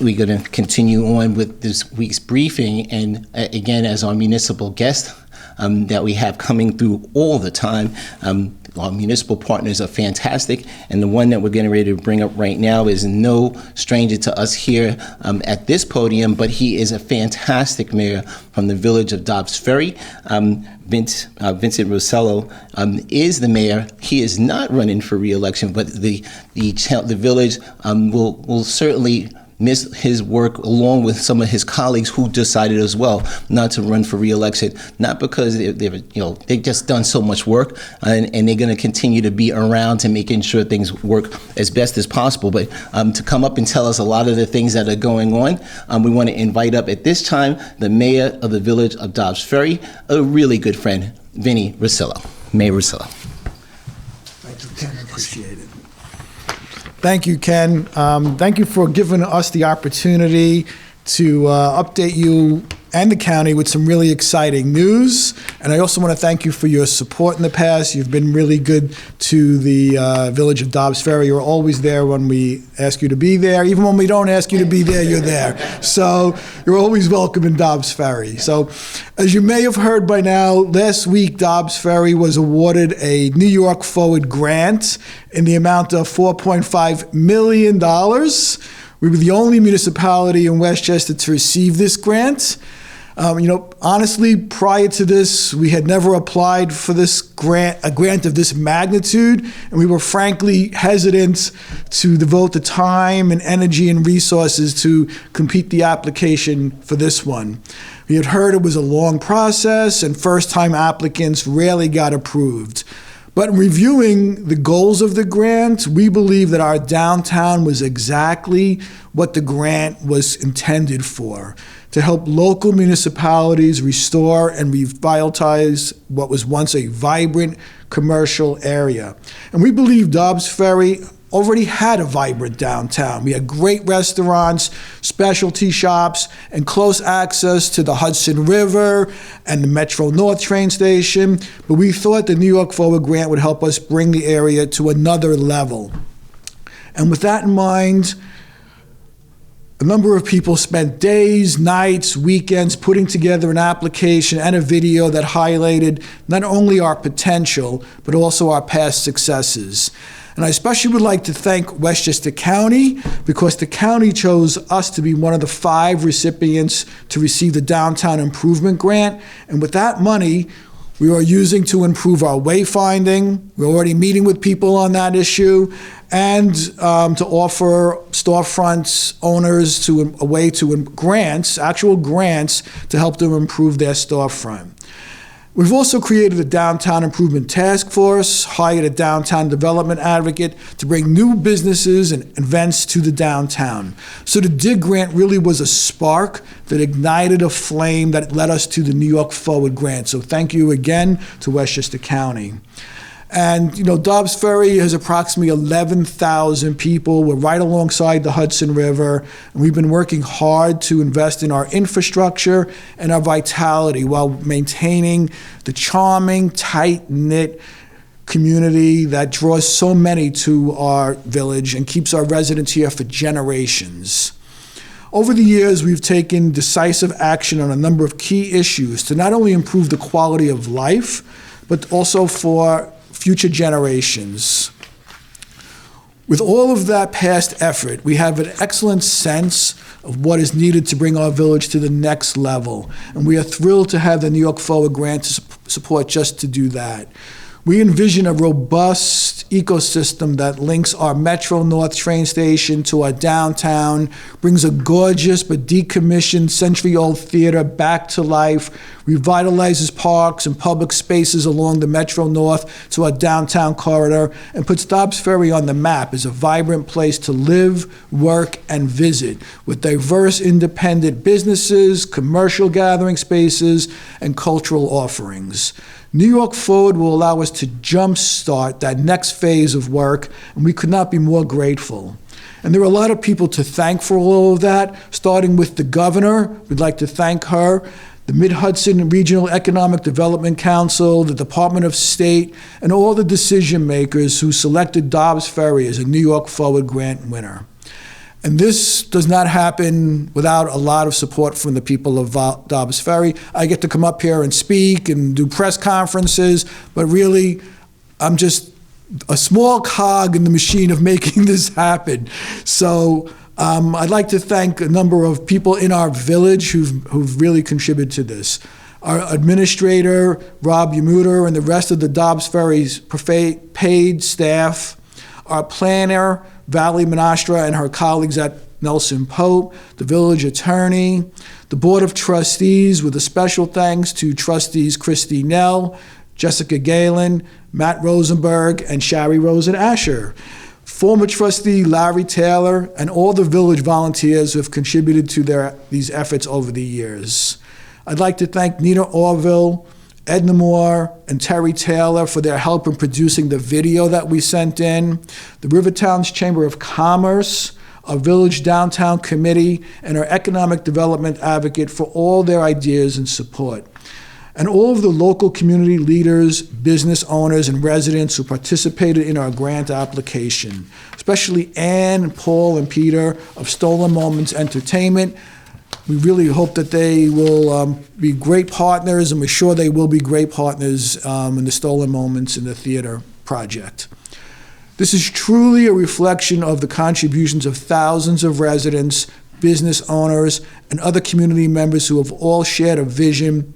we're going to continue on with this week's briefing, and again, as our municipal guest that we have coming through all the time. Our municipal partners are fantastic, and the one that we're getting ready to bring up right now is no stranger to us here at this podium, but he is a fantastic mayor from the village of Dobbs Ferry. Vincent Rossillo is the mayor. He is not running for re-election, but the village will certainly miss his work, along with some of his colleagues who decided as well not to run for re-election, not because they've just done so much work, and they're going to continue to be around to making sure things work as best as possible, but to come up and tell us a lot of the things that are going on, we want to invite up at this time the mayor of the village of Dobbs Ferry, a really good friend, Vinny Rossillo. Mayor Rossillo. Thank you, Ken. Appreciate it. Thank you, Ken. Thank you for giving us the opportunity to update you and the county with some really exciting news. And I also want to thank you for your support in the past. You've been really good to the village of Dobbs Ferry. You're always there when we ask you to be there. Even when we don't ask you to be there, you're there. So you're always welcome in Dobbs Ferry. So as you may have heard by now, last week Dobbs Ferry was awarded a New York Forward grant in the amount of $4.5 million. We were the only municipality in Westchester to receive this grant. Honestly, prior to this, we had never applied for this grant, a grant of this magnitude, and we were frankly hesitant to devote the time and energy and resources to complete the application for this one. We had heard it was a long process, and first-time applicants rarely got approved. But in reviewing the goals of the grant, we believe that our downtown was exactly what the grant was intended for, to help local municipalities restore and revitalize what was once a vibrant commercial area. And we believe Dobbs Ferry already had a vibrant downtown. We had great restaurants, specialty shops, and close access to the Hudson River and the Metro North train station. But we thought the New York Forward grant would help us bring the area to another level. And with that in mind, a number of people spent days, nights, weekends putting together an application and a video that highlighted not only our potential, but also our past successes. And I especially would like to thank Westchester County, because the county chose us to be one of the 5 recipients to receive the Downtown Improvement Grant. And with that money, we are using to improve our wayfinding. We're already meeting with people on that issue, and to offer storefronts owners a way to grants, actual grants, to help them improve their storefront. We've also created a Downtown Improvement Task Force, hired a downtown development advocate to bring new businesses and events to the downtown. So the DIG grant really was a spark that ignited a flame that led us to the New York Forward grant. So thank you again to Westchester County. And Dobbs Ferry has approximately 11,000 people. We're right alongside the Hudson River, and we've been working hard to invest in our infrastructure and our vitality while maintaining the charming, tight-knit community that draws so many to our village and keeps our residents here for generations. Over the years, we've taken decisive action on a number of key issues to not only improve the quality of life, but also for future generations. With all of that past effort, we have an excellent sense of what is needed to bring our village to the next level, and we are thrilled to have the New York Forward grant to support just to do that. We envision a robust ecosystem that links our Metro North train station to our downtown, brings a gorgeous but decommissioned century-old theater back to life, revitalizes parks and public spaces along the Metro North to our downtown corridor, and puts Dobbs Ferry on the map as a vibrant place to live, work, and visit, with diverse independent businesses, commercial gathering spaces, and cultural offerings. New York Forward will allow us to jumpstart that next phase of work, and we could not be more grateful. And there are a lot of people to thank for all of that, starting with the governor. We'd like to thank her, the Mid-Hudson Regional Economic Development Council, the Department of State, and all the decision makers who selected Dobbs Ferry as a New York Forward grant winner. And this does not happen without a lot of support from the people of Dobbs Ferry. I get to come up here and speak and do press conferences, but really, I'm just a small cog in the machine of making this happen. So I'd like to thank a number of people in our village who've really contributed to this. Our administrator, Rob Yamuter, and the rest of the Dobbs Ferry's paid staff, our planner, Valerie Menastra, and her colleagues at Nelson Pope, the village attorney, the Board of Trustees, with a special thanks to Trustees Christy Nell, Jessica Galen, Matt Rosenberg, and Shari Rosen Asher. Former trustee Larry Taylor, and all the village volunteers who have contributed to these efforts over the years. I'd like to thank Nina Orville, Edna Moore, and Terry Taylor for their help in producing the video that we sent in, the Rivertown's Chamber of Commerce, our Village Downtown Committee, and our Economic Development Advocate for all their ideas and support, and all of the local community leaders, business owners, and residents who participated in our grant application, especially Ann, Paul, and Peter of Stolen Moments Entertainment. We really hope that they will be great partners, and we're sure they will be great partners in the Stolen Moments in the Theater project. This is truly a reflection of the contributions of thousands of residents, business owners, and other community members who have all shared a vision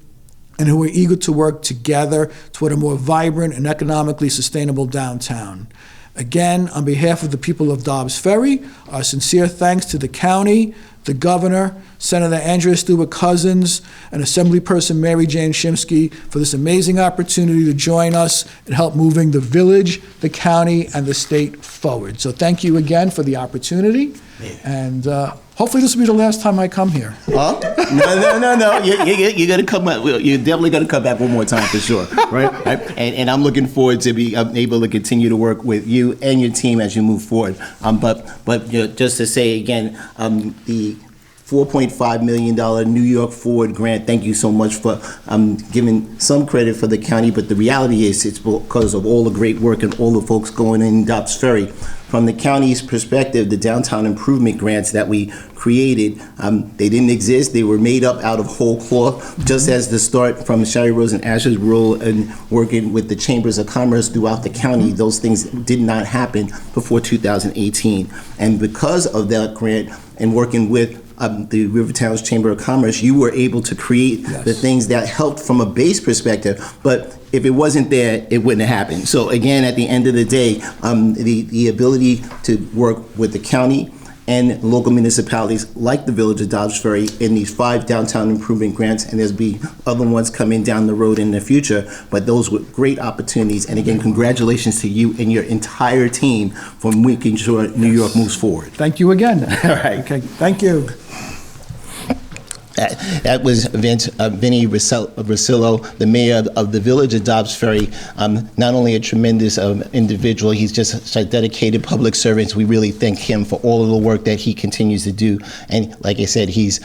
and who are eager to work together toward a more vibrant and economically sustainable downtown. Again, on behalf of the people of Dobbs Ferry, our sincere thanks to the county, the governor, Senator Andrea Stewart Cousins, and Assemblyperson Mary Jane Shimsky for this amazing opportunity to join us and help moving the village, the county, and the state forward. So thank you again for the opportunity, and hopefully this will be the last time I come here. Huh? No. You're gonna come back. You're definitely gonna come back one more time for sure, right? And I'm looking forward to be able to continue to work with you and your team as you move forward. But just to say again, the $4.5 million New York Forward grant. Thank you so much for giving some credit for the county, but the reality is it's because of all the great work and all the folks going in Dobbs Ferry. From the county's perspective, the downtown improvement grants that we created, they didn't exist. They were made up out of whole cloth, just as the start from Shari Rosen Asher's role in working with the Chambers of Commerce throughout the county. Those things did not happen before 2018. And because of that grant and working with the Rivertown's Chamber of Commerce, you were able to create the things that helped from a base perspective, but if it wasn't there, it wouldn't have happened. So again, at the end of the day, the ability to work with the county and local municipalities like the Village of Dobbs Ferry in these 5 downtown improvement grants, and there's be other ones coming down the road in the future, but those were great opportunities. And again, congratulations to you and your entire team for making sure New York moves forward. Thank you again. All right. Okay, thank you. That was Vinny Rossillo, the mayor of the Village of Dobbs Ferry. Not only a tremendous individual, he's just a dedicated public servant. We really thank him for all of the work that he continues to do. And like I said, he's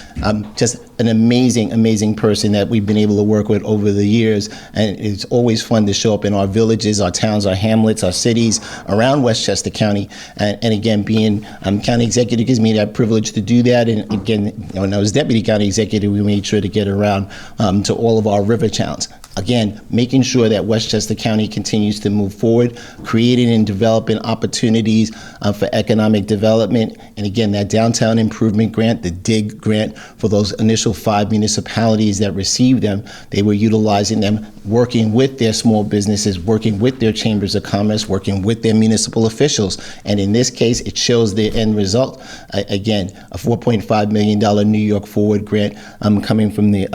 just an amazing person that we've been able to work with over the years. And it's always fun to show up in our villages, our towns, our hamlets, our cities around Westchester County. And again, being county executive gives me that privilege to do that. And again, when I was deputy county executive, we made sure to get around to all of our river towns. Again, making sure that Westchester County continues to move forward, creating and developing opportunities for economic development. And again, that downtown improvement grant, the DIG grant, for those initial 5 municipalities that received them, they were utilizing them, working with their small businesses, working with their chambers of commerce, working with their municipal officials. And in this case, it shows the end result. Again, a $4.5 million New York Forward grant coming from the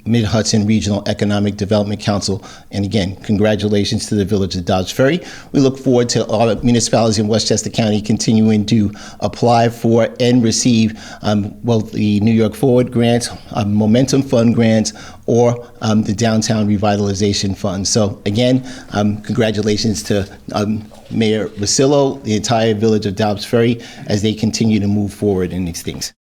Mid-Hudson Regional Economic Development Council. And again, congratulations to the Village of Dobbs Ferry. We look forward to our municipalities in Westchester County continuing to apply for and receive the New York Forward grants, Momentum Fund grants, or the Downtown Revitalization Fund. So again, congratulations to Mayor Rossillo, the entire Village of Dobbs Ferry, as they continue to move forward in these things.